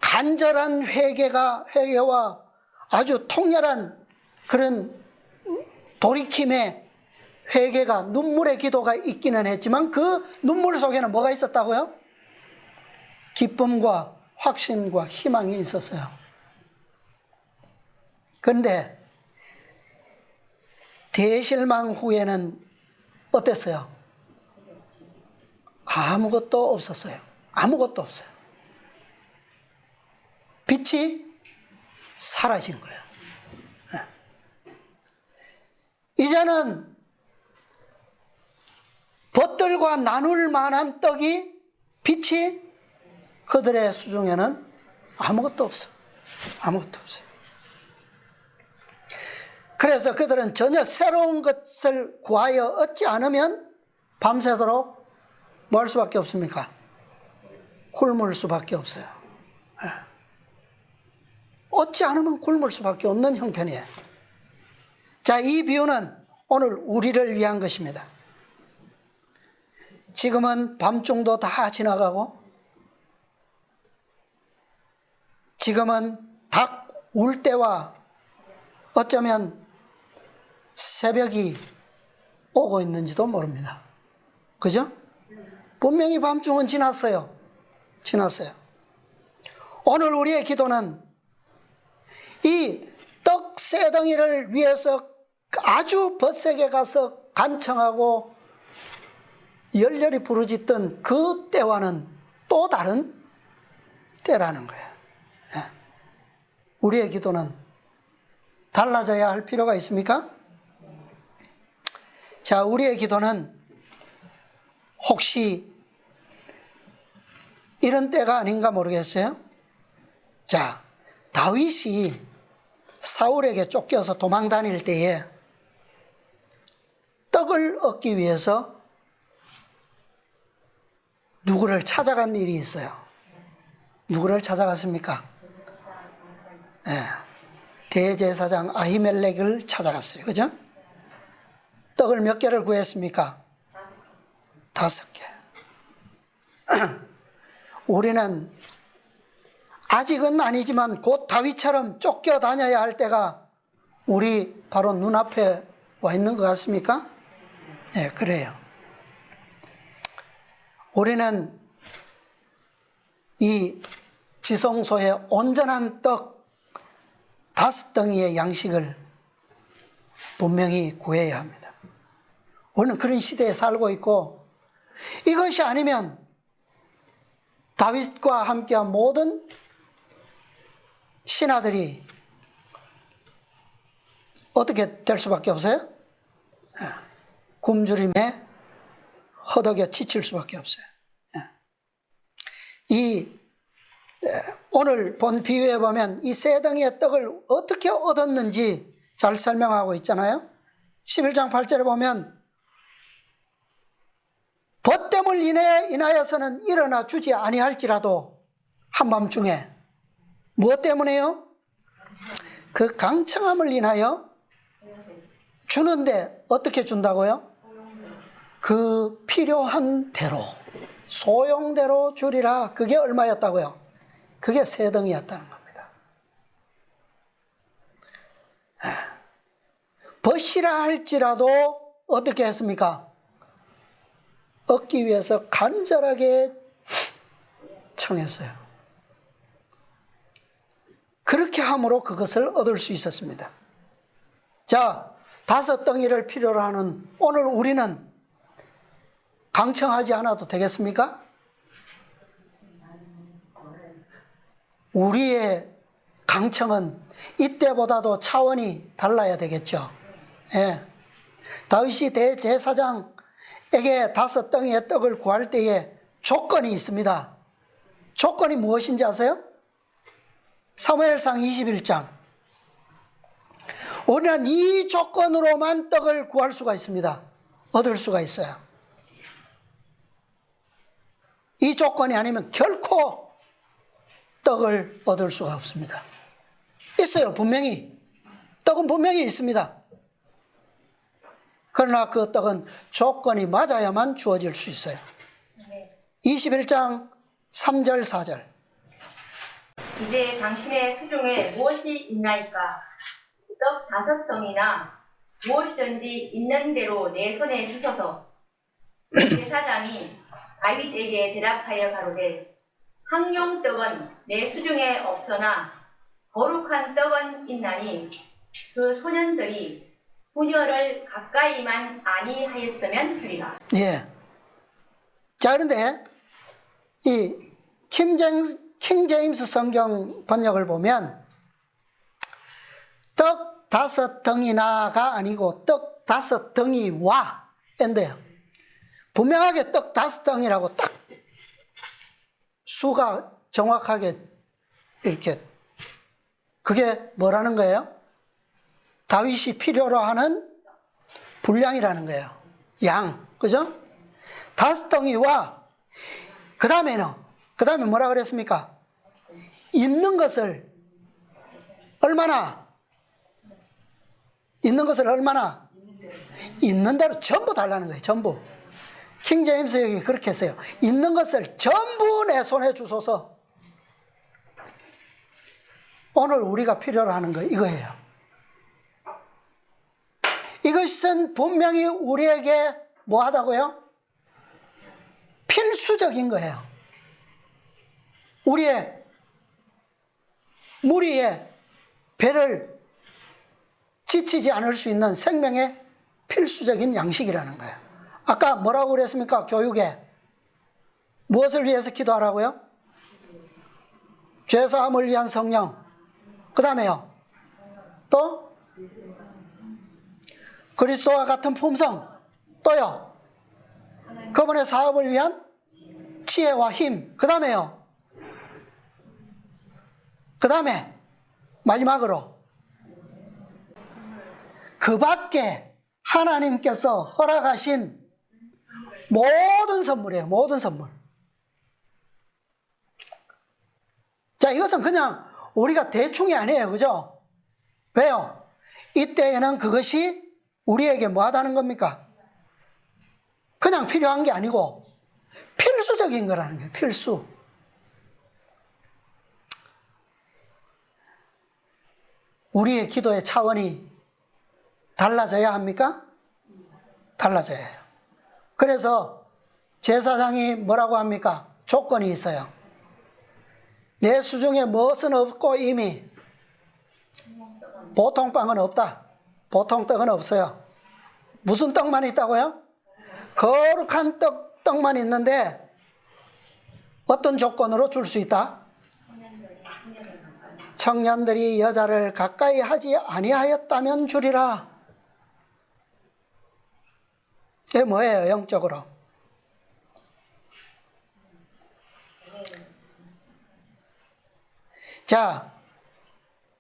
간절한 회개와 아주 통렬한 그런 돌이킴의 회개가, 눈물의 기도가 있기는 했지만 그 눈물 속에는 뭐가 있었다고요? 기쁨과 확신과 희망이 있었어요. 그런데 대실망 후에는 어땠어요? 아무것도 없었어요. 아무것도 없어요. 빛이 사라진 거예요. 이제는 벗들과 나눌 만한 떡이, 빛이 그들의 수중에는 아무것도 없어. 아무것도 없어요. 그래서 그들은 전혀 새로운 것을 구하여 얻지 않으면 밤새도록 뭐 할 수밖에 없습니까? 굶을 수밖에 없어요. 얻지 않으면 굶을 수밖에 없는 형편이에요. 자, 이 비유는 오늘 우리를 위한 것입니다. 지금은 밤중도 다 지나가고 지금은 닭 울 때와 어쩌면 새벽이 오고 있는지도 모릅니다. 그죠? 분명히 밤중은 지났어요. 오늘 우리의 기도는 이 떡 세 덩이를 위해서 아주 벗세게 가서 간청하고 열렬히 부르짖던 그 때와는 또 다른 때라는 거예요. 우리의 기도는 달라져야 할 필요가 있습니까? 자, 우리의 기도는 혹시 이런 때가 아닌가 모르겠어요. 자, 다윗이 사울에게 쫓겨서 도망 다닐 때에 떡을 얻기 위해서 누구를 찾아간 일이 있어요. 누구를 찾아갔습니까? 대제사장 아히멜렉을 찾아갔어요. 그죠? 떡을 몇 개를 구했습니까? 5개. 우리는 아직은 아니지만 곧 다윗처럼 쫓겨다녀야 할 때가 우리 바로 눈앞에 와 있는 것 같습니까? 네, 그래요. 우리는 이 지성소의 온전한 떡 5덩이의 양식을 분명히 구해야 합니다. 우리는 그런 시대에 살고 있고 이것이 아니면 다윗과 함께한 모든 신하들이 어떻게 될 수밖에 없어요? 굶주림에 허덕여 지칠 수밖에 없어요. 오늘 본 비유에 보면 이 세 덩이의 떡을 어떻게 얻었는지 잘 설명하고 있잖아요. 11장 8절에 보면 벗됨을 인하여서는 일어나 주지 아니할지라도 한밤중에 무엇 때문에요? 그 강청함을 인하여 주는데 어떻게 준다고요? 그 필요한 대로, 소용대로 주리라. 그게 얼마였다고요? 그게 세 덩이였다는 겁니다. 벗이라 할지라도 어떻게 했습니까? 얻기 위해서 간절하게 청했어요. 그렇게 함으로 그것을 얻을 수 있었습니다. 자, 5덩이를 필요로 하는 오늘 우리는 강청하지 않아도 되겠습니까? 우리의 강청은 이때보다도 차원이 달라야 되겠죠. 예. 다윗이 대제사장에게 5덩이의 떡을 구할 때에 조건이 있습니다. 조건이 무엇인지 아세요? 사무엘상 21장. 우리는 이 조건으로만 떡을 구할 수가 있습니다. 얻을 수가 있어요. 이 조건이 아니면 결코 떡을 얻을 수가 없습니다. 있어요, 분명히. 떡은 분명히 있습니다. 그러나 그 떡은 조건이 맞아야만 주어질 수 있어요. 21장 3절 4절. 이제 당신의 수중에 무엇이 있나이까? 떡 5덩이나 무엇이든지 있는 대로 내 손에 주소서. 제사장이 다윗에게 대답하여 가로되 항용떡은 내 수중에 없으나 거룩한 떡은 있나니 그 소년들이 부녀를 가까이만 아니하였으면 주리라. 예. 자, 그런데 이 킹제임스 성경 번역을 보면 떡 5덩이나가 아니고 떡 5덩이와 인데요. 분명하게 떡 5덩이라고 딱 수가 정확하게 이렇게, 그게 뭐라는 거예요? 다윗이 필요로 하는 분량이라는 거예요. 양, 그죠? 5덩이와 그 다음에 뭐라 그랬습니까? 있는 것을 얼마나? 있는 것을 얼마나? 있는 대로 전부 달라는 거예요. 전부. 킹제임스 여기 그렇게 했어요. 있는 것을 전부 내 손에 주소서. 오늘 우리가 필요로 하는 거 이거예요. 이것은 분명히 우리에게 뭐 하다고요? 필수적인 거예요. 우리의 무리의 배를 지치지 않을 수 있는 생명의 필수적인 양식이라는 거예요. 아까 뭐라고 그랬습니까? 교육에 무엇을 위해서 기도하라고요? 죄사함을 위한 성령. 그 다음에요, 또 그리스도와 같은 품성. 또요, 그분의 사업을 위한 지혜와 힘. 그 다음에요, 그 다음에 마지막으로 그 밖에 하나님께서 허락하신 모든 선물이에요. 모든 선물. 자, 이것은 그냥 우리가 대충이 아니에요. 그죠? 왜요? 이때에는 그것이 우리에게 뭐 하다는 겁니까? 그냥 필요한 게 아니고 필수적인 거라는 거예요. 필수. 우리의 기도의 차원이 달라져야 합니까? 달라져야 해요. 그래서 제사장이 뭐라고 합니까? 조건이 있어요. 내 수중에 무엇은 없고 이미 보통 빵은 없다. 보통 떡은 없어요. 무슨 떡만 있다고요? 거룩한 떡만 있는데 어떤 조건으로 줄 수 있다? 청년들이 여자를 가까이 하지 아니하였다면 주리라. 이게 뭐예요? 영적으로. 자,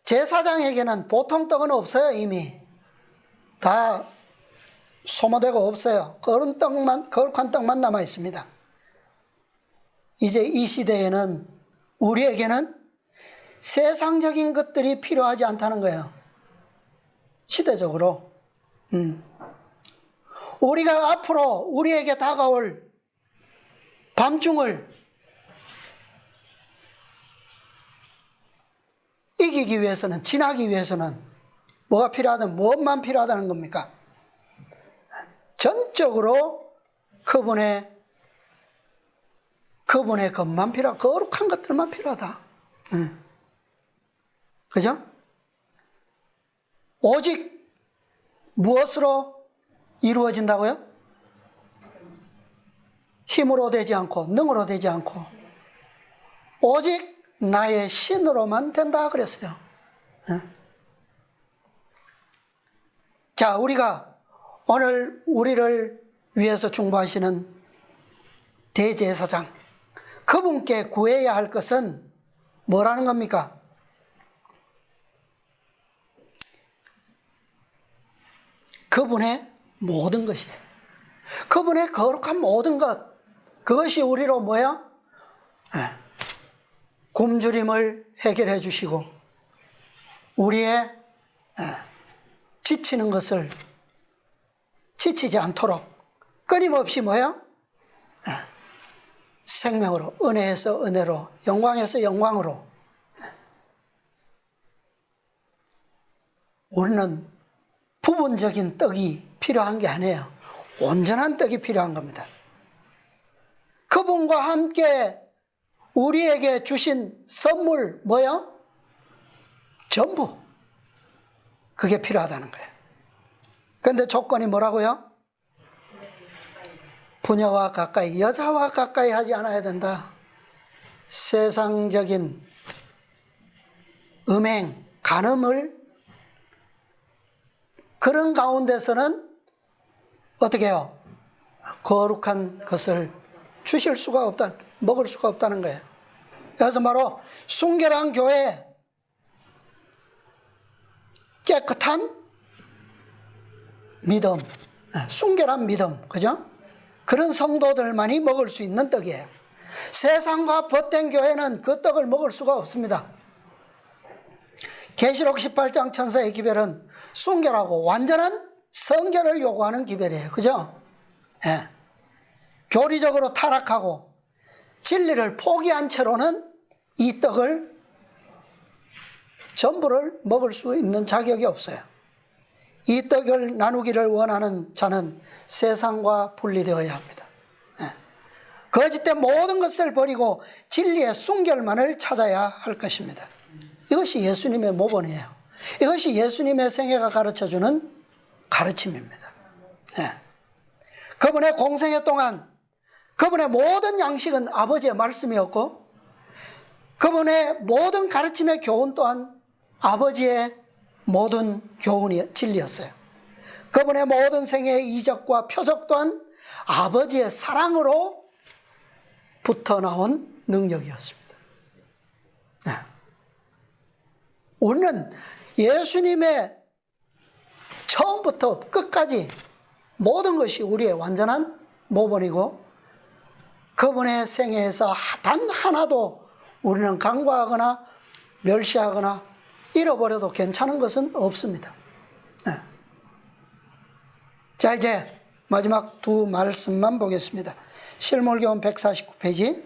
제사장에게는 보통 떡은 없어요. 이미 다 소모되고 없어요. 거룩한 떡만 남아 있습니다. 이제 이 시대에는 우리에게는 세상적인 것들이 필요하지 않다는 거예요. 시대적으로. 우리가 앞으로 우리에게 다가올 밤중을 이기기 위해서는, 지나기 위해서는 뭐가 필요하다는, 무엇만 필요하다는 겁니까? 전적으로 그분의 것만 필요하다. 거룩한 것들만 필요하다. 그죠? 오직 무엇으로 이루어진다고요? 힘으로 되지 않고 능으로 되지 않고 오직 나의 신으로만 된다 그랬어요. 자, 우리가 오늘 우리를 위해서 중보하시는 대제사장, 그분께 구해야 할 것은 뭐라는 겁니까? 그분의 모든 것이에요. 그분의 거룩한 모든 것, 그것이 우리로 뭐야? 굶주림을 해결해 주시고 우리의 지치는 것을 지치지 않도록 끊임없이 뭐야? 생명으로, 은혜에서 은혜로, 영광에서 영광으로. 우리는 부분적인 떡이 필요한 게 아니에요. 온전한 떡이 필요한 겁니다. 그분과 함께 우리에게 주신 선물 뭐요? 전부. 그게 필요하다는 거예요. 그런데 조건이 뭐라고요? 부녀와 가까이, 여자와 가까이 하지 않아야 된다. 세상적인 음행, 간음을 그런 가운데서는 어떻게 해요? 거룩한 것을 주실 수가 없다, 먹을 수가 없다는 거예요. 그래서 바로 순결한 교회, 깨끗한 믿음, 순결한 믿음, 그죠? 그런 성도들만이 먹을 수 있는 떡이에요. 세상과 벗된 교회는 그 떡을 먹을 수가 없습니다. 계시록 18장 천사의 기별은 순결하고 완전한 성결을 요구하는 기별이에요. 그죠? 예. 교리적으로 타락하고 진리를 포기한 채로는 이 떡을 전부를 먹을 수 있는 자격이 없어요. 이 떡을 나누기를 원하는 자는 세상과 분리되어야 합니다. 거짓된 모든 것을 버리고 진리의 순결만을 찾아야 할 것입니다. 이것이 예수님의 모본이에요. 이것이 예수님의 생애가 가르쳐주는 가르침입니다. 그분의 공생애 동안 그분의 모든 양식은 아버지의 말씀이었고 그분의 모든 가르침의 교훈 또한 아버지의 모든 교훈이 진리였어요. 그분의 모든 생애의 이적과 표적 또한 아버지의 사랑으로 붙어 나온 능력이었습니다. 우리는 예수님의 처음부터 끝까지 모든 것이 우리의 완전한 모본이고 그분의 생애에서 단 하나도 우리는 간과하거나 멸시하거나 잃어버려도 괜찮은 것은 없습니다. 자, 이제 마지막 두 말씀만 보겠습니다. 실물교훈 149페이지,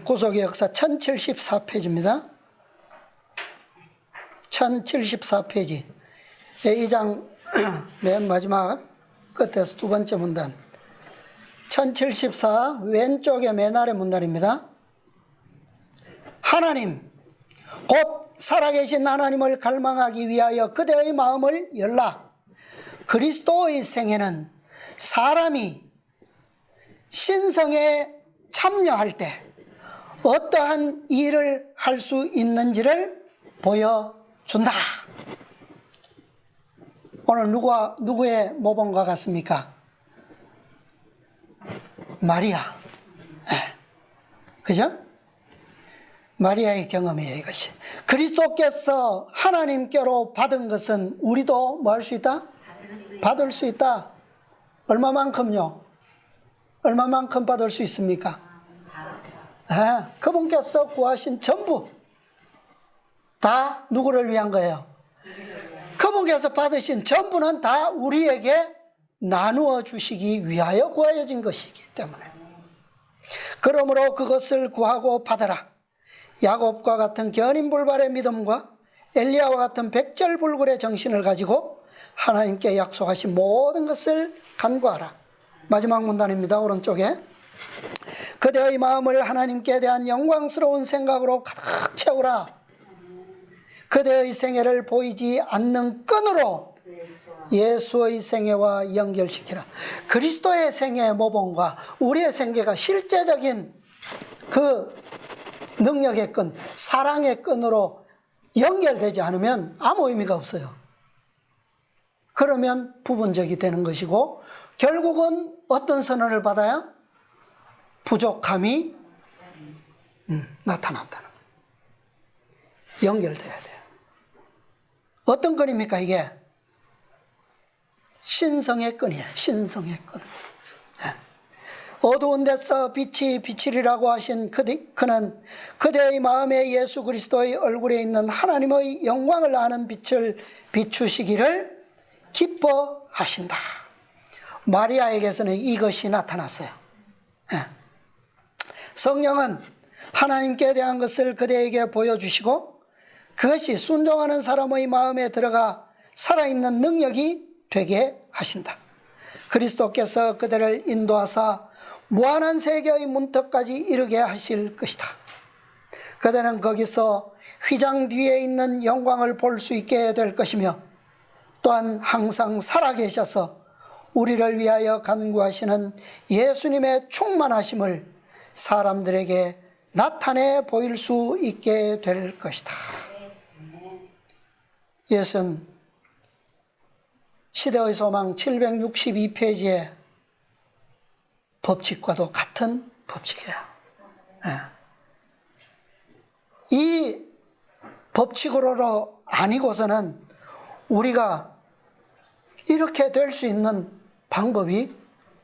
구속의 역사 1074페이지입니다. 1074페이지. 이 장 맨 마지막 끝에서 두 번째 문단. 1074 왼쪽의 맨 아래 문단입니다. 하나님, 곧 살아계신 하나님을 갈망하기 위하여 그대의 마음을 열라. 그리스도의 생애는 사람이 신성에 참여할 때 어떠한 일을 할 수 있는지를 보여준다. 오늘 누구의 모범과 같습니까? 마리아. 그죠? 마리아의 경험이에요, 이것이. 그리스도께서 하나님께로 받은 것은 우리도 뭐 할 수 있다? 받을 수 있다. 얼마만큼요? 얼마만큼 받을 수 있습니까? 그분께서 구하신 전부 다 누구를 위한 거예요? 그분께서 받으신 전부는 다 우리에게 나누어 주시기 위하여 구하여진 것이기 때문에, 그러므로 그것을 구하고 받으라. 야곱과 같은 견인불발의 믿음과 엘리야와 같은 백절불굴의 정신을 가지고 하나님께 약속하신 모든 것을 간구하라. 마지막 문단입니다. 오른쪽에 그대의 마음을 하나님께 대한 영광스러운 생각으로 가득 채우라. 그대의 생애를 보이지 않는 끈으로 예수의 생애와 연결시키라. 그리스도의 생애의 모범과 우리의 생애가 실제적인 그 능력의 끈, 사랑의 끈으로 연결되지 않으면 아무 의미가 없어요. 그러면 부분적이 되는 것이고, 결국은 어떤 선언을 받아야? 부족함이 나타난다는 거예요. 연결돼야 돼요. 어떤 끈입니까 이게? 신성의 끈이에요. 신성의 끈. 어두운 데서 빛이 비치리라고 하신 그는 그대의 마음에 예수 그리스도의 얼굴에 있는 하나님의 영광을 아는 빛을 비추시기를 기뻐하신다. 마리아에게서는 이것이 나타났어요. 성령은 하나님께 대한 것을 그대에게 보여주시고 그것이 순종하는 사람의 마음에 들어가 살아있는 능력이 되게 하신다. 그리스도께서 그대를 인도하사 무한한 세계의 문턱까지 이르게 하실 것이다. 그대는 거기서 휘장 뒤에 있는 영광을 볼 수 있게 될 것이며, 또한 항상 살아계셔서 우리를 위하여 간구하시는 예수님의 충만하심을 사람들에게 나타내 보일 수 있게 될 것이다. 이것은 시대의 소망 762페이지에 법칙과도 같은 법칙이에요. 이 법칙으로 아니고서는 우리가 이렇게 될 수 있는 방법이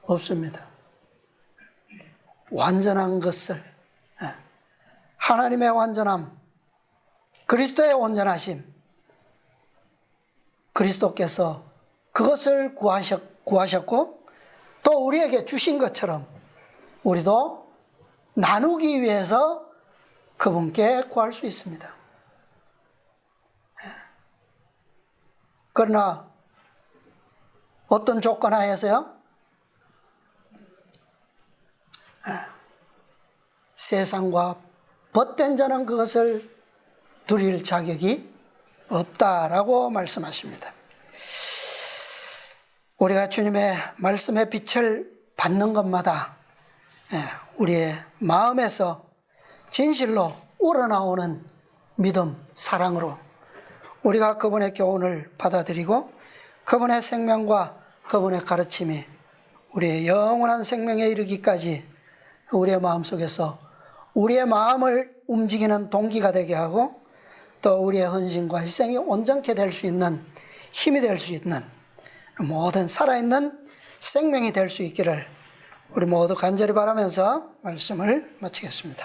없습니다. 완전한 것을, 하나님의 완전함, 그리스도의 온전하심, 그리스도께서 그것을 구하셨고 또 우리에게 주신 것처럼 우리도 나누기 위해서 그분께 구할 수 있습니다. 그러나 어떤 조건 하에서요? 세상과 벗된 자는 그것을 누릴 자격이 없다라고 말씀하십니다. 우리가 주님의 말씀의 빛을 받는 것마다 우리의 마음에서 진실로 우러나오는 믿음, 사랑으로 우리가 그분의 교훈을 받아들이고 그분의 생명과 그분의 가르침이 우리의 영원한 생명에 이르기까지 우리의 마음속에서 우리의 마음을 움직이는 동기가 되게 하고 또 우리의 헌신과 희생이 온전케 될 수 있는 힘이 될 수 있는 모든 살아있는 생명이 될 수 있기를 우리 모두 간절히 바라면서 말씀을 마치겠습니다.